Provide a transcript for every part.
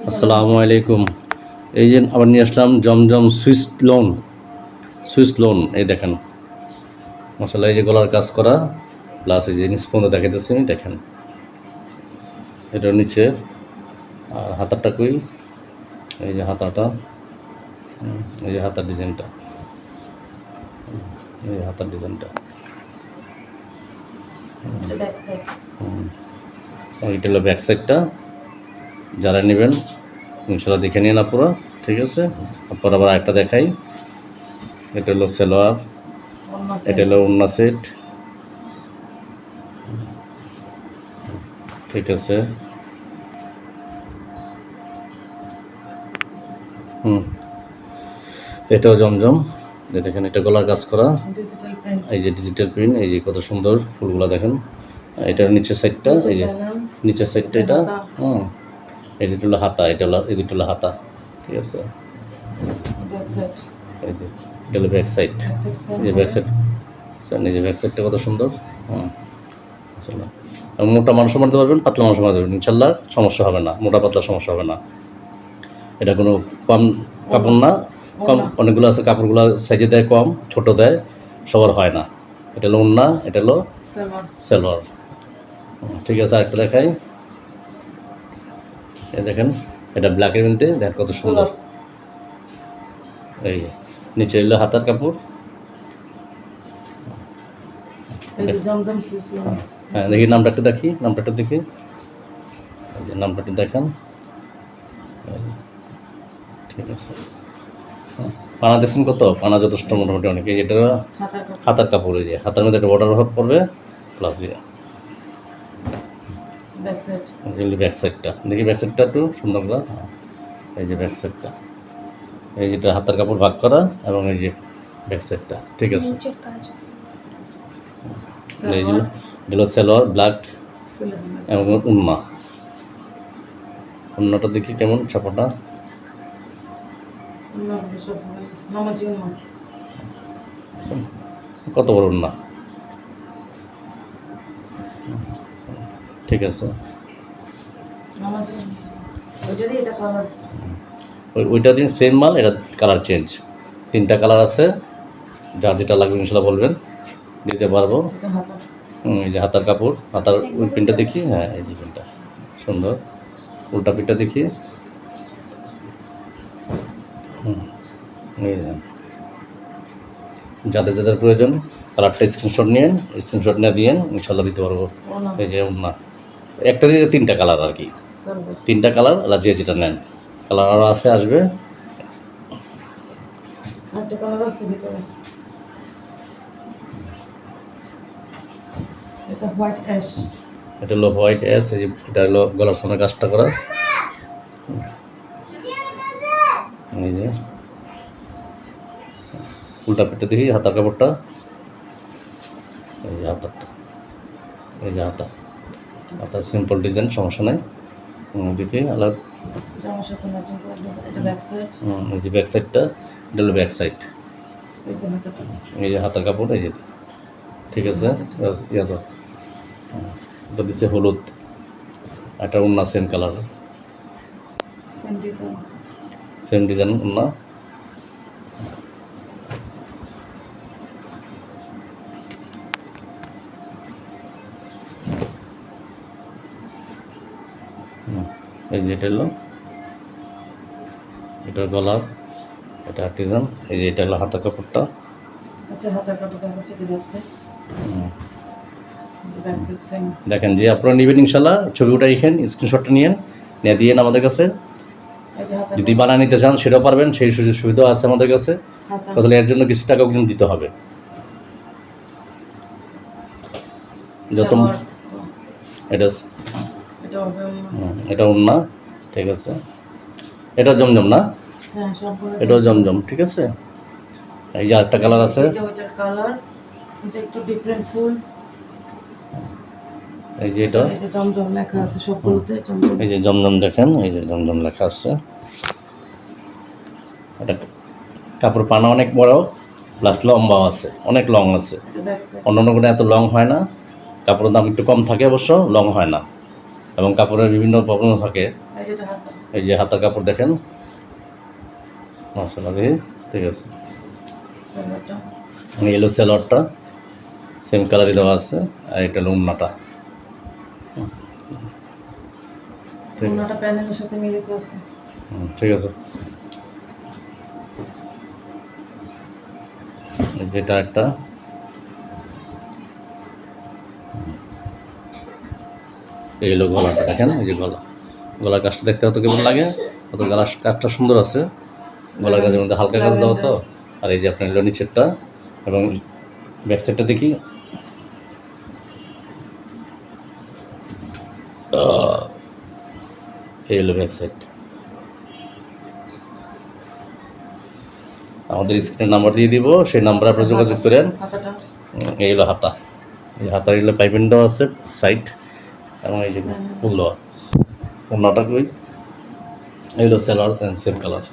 আসসালামু আলাইকুম। এই যে আবার নিয়ে আসলাম জমজম সুইস লোন। এই দেখেন মাশাআল্লাহ, এই যে গলার কাজ করা প্লাস এই যে নিস্পন্দ দেখাইতেছি আমি, দেখেন এটার নিচে আর হাতারটা কই, এই যে হাতাটা, এই যে হাতার ডিজাইনটা, এই যে হাতার ডিজাইনটা, এইটা হলো ব্যাক সাইডটা। যারা নেবেন ইনশাল্লাহ দেখে নিন আপনারা, ঠিক আছে। তারপর আবার একটা দেখাই, এটা হলো সালোয়ার, এটা হলো ওড়না সেট, ঠিক আছে। এটাও জমজম, যে দেখেন এটা গলার কাজ করা, এই যে ডিজিটাল প্রিন্ট, এই যে কত সুন্দর ফুলগুলো দেখেন। এটার নিচের সাইডটা, এই যে নিচের সাইডটা এটা, এই দুটো হলো হাতা, এটা হলো এই দুটো হলো হাতা, ঠিক আছে। এই যে এটা হলো ব্যাক সাইড, এই যে ব্যাক সাইড, এই যে ব্যাক সাইডটা কত সুন্দর। মোটা মানুষও মারতে পারবেন, পাতলা মানুষও মারতে পারবেন, ইনশাল্লাহ সমস্যা হবে না, মোটা পাতলা সমস্যা হবে না। এটা কোনো কম কাপড় না, কম অনেকগুলো আছে কাপড়গুলো সাইজে দেয় কম, ছোট দেয়, সবার হয় না। এটা হলো ওড়না, এটা হলো সালোয়ার, ঠিক আছে। আরেকটা দেখাই, এই দেখেন এটা ব্ল্যাকের মধ্যে, দেখেন কত সুন্দর। এই নিচে হলো হাতার কাপড়, হ্যাঁ দেখি নামটা একটু দেখি, নামটা একটু দেখি, নামটা একটু দেখান, ঠিক আছে। পানা দেখছেন কত, পানা যথেষ্ট মোটামুটি অনেক। এটা হাতার কাপড়, এই যে হাতার মধ্যে একটা বর্ডার ভাব পড়বে, প্লাস ব্যাক সাইডটা দেখি, ব্যাক সাইডটা একটু সুন্দর করা, এই যে ব্যাক সাইডটা, এই যেটা হাতার কাপড় ভাগ করা, এবং এই যে ব্যাক সাইডটা, ঠিক আছে। এই যে এগুলো সালোয়ার ব্ল্যাক এবং ওড়নাটা দেখি কেমন ছাপাটা, কত বড় ওড়না, ঠিক আছে। ওইটা দিন সেম মাল, এটা কালার চেঞ্জ, 3টা কালার আছে, যার যেটা লাগবে ইনশাল্লাহ বলবেন, দিতে পারবো। এই যে হাতার কাপড়, হাতার ওই প্রিন্টটা দেখি, হ্যাঁ এই যে প্রিন্টটা সুন্দর, উল্টা প্রিন্টটা দেখি, যাদের যাদের প্রয়োজন কালারটা স্ক্রিনশট নিয়ে দিয়ে ইনশাল্লাহ দিতে পারবো। এই যে ওড়না একটা দিয়ে 3টা কালার আর কি, 3টা কালার, আর যে যেটা নেন কালার আরও আছে, আসবে। এটা হলো হোয়াইট অ্যাশ, এই যে এটা হলো গলার সামনে কাজটা করা, এই যে উল্টা পেটে দেখি হাতার কাপড়টা, এই যে হাতারটা, এই যে হাতার সিম্পল ডিজাইন, সমস্যা নাই। দেখি আলাদা, এই যে ব্যাক সাইডটা, এটা হলো ব্যাক সাইড, এই যে হাতার কাপড়, এই যে, ঠিক আছে। এটা দিচ্ছে হলুদ, একটা ওড়না সেম কালার, সেম ডিজাইন ওড়না, এই যে এটা হলো, এটা গলার, এটা ডিজাইন, এই যে এটা হলো হাতার কাপড়টা, দেখেন যে আপনারা নেবেন ইনশাল্লাহ, ছবি ওটা এখানে স্ক্রিনশটটা নিয়ে দিয়ে আমাদের কাছে, যদি বানিয়ে নিতে চান সেটাও পারবেন, সেই সুযোগ সুবিধা আছে আমাদের কাছে, তাহলে এর জন্য কিছু টাকাও কিন্তু দিতে হবে। যত এটা ওড়না, ঠিক আছে। এটা জমজম না, এটাও জমজম, ঠিক আছে। এই যে আরেকটা কালার আছে, এই যে এটা জমজম লেখা আছে সবগুলোতে, এই যে জমজম দেখেন, এই যে জমজম লেখা আছে। এটা কাপড় পানা অনেক বড়, প্লাস লম্বাও আছে, অনেক লং আছে, অন্য কোনো এত লং হয় না, কাপড়ের দাম একটু কম থাকে অবশ্য, লং হয় না। এবং কাপড়ের বিভিন্ন প্রবলেম থাকে। এই যেটা হাতা এই যে হাতার কাপড় দেখেন, মাশাআল্লাহ, দেখি ঠিক আছে। সালোয়ারটা এই হলো সালোয়ারটা, সেম কালারই দেওয়া আছে। আর এটা হলো ওড়নাটা। ঠিক আছে। ওনাটা প্যানেলের সাথে মিলিত আছে। ঠিক আছে। যেটা একটা এই হলো গলাটা দেখেন, এই যে গলার কাজটা দেখতে হতো কেমন লাগে, অত গলার কাজটা সুন্দর আছে। গলার কাজের মধ্যে হালকা কাজ দেওয়া তো। আর এই যে আপনার হলো নিচেরটা এবং ব্যাক সাইডটা দেখি, এই হলো ব্যাক সাইড। আমাদের স্ক্রিনের নাম্বার দিয়ে দিব, সেই নাম্বারে আপনারা যোগাযোগ করেন। হাতাটা এই হলো হাতা, এই হাতার এগুলো পাইপিং দেওয়া আছে সাইড, এবং এই যে ফুল দেওয়া। ওড়নাটা কই, এই হলো সেলার, সেম কালার।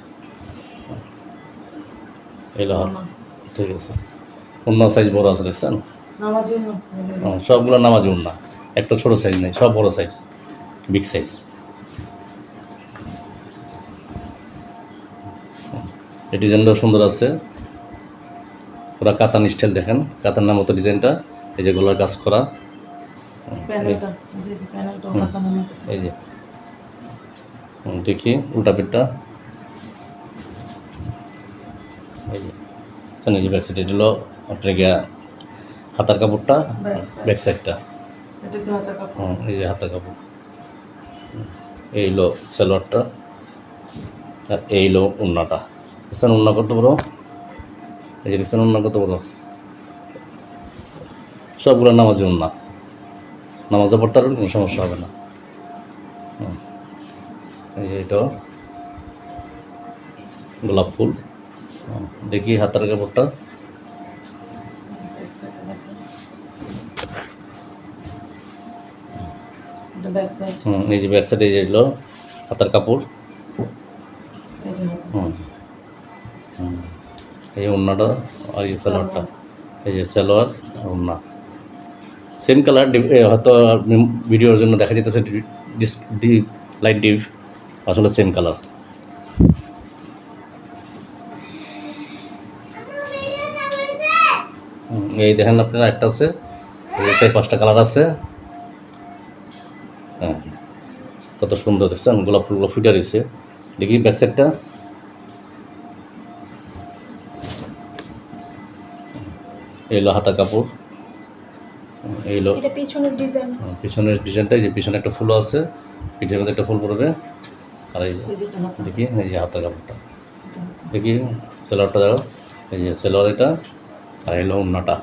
এই হলো হাতা। ঠিক আছে। অন্য সাইজ বড় আছে দেখছেন, নামাজি সবগুলো নামাজি ওড়না, একটা ছোট সাইজ নেই, সব বড় সাইজ, বিগ সাইজ। এই ডিজাইনটাও সুন্দর আছে, পুরা কাতান স্টাইল দেখেন, কাতার নাম মতো ডিজাইনটা। এই যে গলার কাজ করা, প্যানেলটা যে প্যানেলটা হাতা নামে এই যে দেখি উল্টা পিঠটা, এই যে এই যে ব্যাক সাইড, এটা হলো আপনার গিয়া হাতার কাপড়টা, ব্যাক সাইডটা। এটা যে হাতা কাপড় এই যে হাতার কাপড়। এই হলো সালোয়ারটা, আর এই হলো ওড়নাটা। দেখছেন ওড়না কত বড়, এই যে দেখছেন ওড়না কত বড়। সবগুলো নামাজি ওড়না, নামাজও পড়তে পারবেন, কোনো সমস্যা হবে না। এই যে এটা গোলাপ ফুল। দেখি হাতার কাপড়টা, এটা ব্যাক সাইড এই যে ব্যাক সাইডে এলো হাতার কাপড়। এই যে হাতা এই যে ওড়নাটা, আর এই সালোয়ারটা, এই যে সালোয়ার ওড়না সেম কালার। হয়তো ভিডিওর জন্য দেখা যেতেছে ডিপ লাইট ডিপ, আসলে সেম কালার। এই দেখেন আপনারা, একটা আছে, এই 4-5টা কালার আছে। হ্যাঁ, কত সুন্দর দেখছেন, গোলাপ ফুলগুলো ফুটে রয়েছে। দেখি ব্যাক সাইডটা, এই হলো হাতা কাপড়, এই হলো এটা পিছনের ডিজাইন। পিছনের ডিজাইনটা। এই যে পিছনে একটা ফুল আছে, পিঠের মধ্যে একটা ফুল পড়বে। আর এই যেটা হাতা দেখি, এই যে হাতা কাপড়টা দেখি, সেলোয়ারটা দেখো, এই যে সেলোয়ার এটা। আর এলো ওড়নাটা,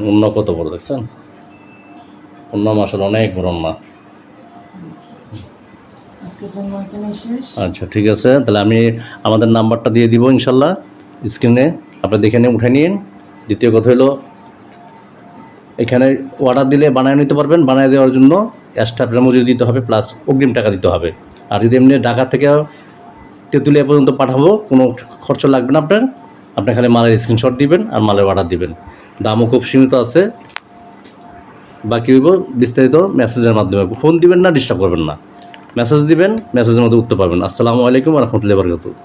ওড়না কত বড় দেখছেন, ওড়না মাসাল অনেক বড় ওড়না। আজকের জন্য এখানেই শেষ। আচ্ছা ঠিক আছে, তাহলে আমি আমাদের নাম্বারটা দিয়ে দিব ইনশাল্লাহ স্ক্রিনে, আপনারা দেখে নিয়ে উঠে নিন। দ্বিতীয় কথা হলো, এখানে অর্ডার দিলে বানায় নিতে পারবেন, বানায় দেওয়ার জন্য এক্সট্রা আপনার মজুরি দিতে হবে, প্লাস অগ্রিম টাকা দিতে হবে। আর যদি এমনি ঢাকা থেকে তেঁতুলিয়া পর্যন্ত পাঠাবো, কোনো খরচ লাগবে না আপনার। আপনি খালি মালের স্ক্রিনশট দিবেন আর মালের অর্ডার দিবেন। দামও খুব সীমিত আছে। বাকি হইব বিস্তারিত মেসেজের মাধ্যমে, ফোন দিবেন না, ডিস্টার্ব করবেন না, মেসেজ দিবেন, মেসেজের মধ্যে উত্তর পাবেন। আসসালামু আলাইকুম ওয়া রাহমাতুল্লাহি ওয়া বারাকাতুহু।